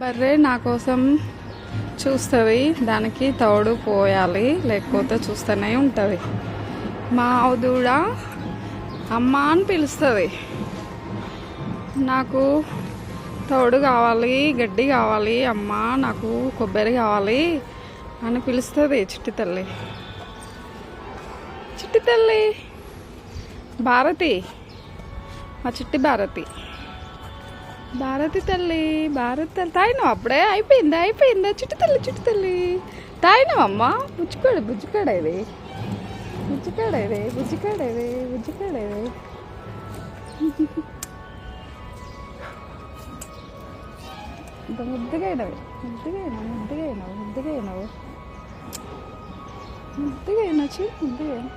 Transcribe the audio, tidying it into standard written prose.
బర్రె నా కోసం చూస్తుంది, దానికి తౌడు పోయాలి, లేకపోతే చూస్తూనే ఉంటుంది. మా ఆవు దూడ అమ్మ అని పిలుస్తుంది. నాకు తౌడు కావాలి, గడ్డి కావాలి, అమ్మ నాకు కొబ్బరి కావాలి అని పిలుస్తుంది. చిట్టి తల్లి, చిట్టి తల్లి భారతి, మా చిట్టి భారతి, భారతి తల్లి, భారతి తల్లి. తాగినావు అప్పుడే? అయిపోయిందా చిట్టి తల్లి, చిట్టి తల్లి తాగినావమ్మా? బుజ్జికాడే బుజ్జికాడేది, బుజ్జికాడేది, బుజ్జికాడేది, బుజ్జికాడేది. ఇంత ముద్దుగైనవి, ముద్దుగైనావు, ముద్దుగైనావు, ముద్దుగైనావు, ముద్దుగైనా చూ, ముద్దుగైనా.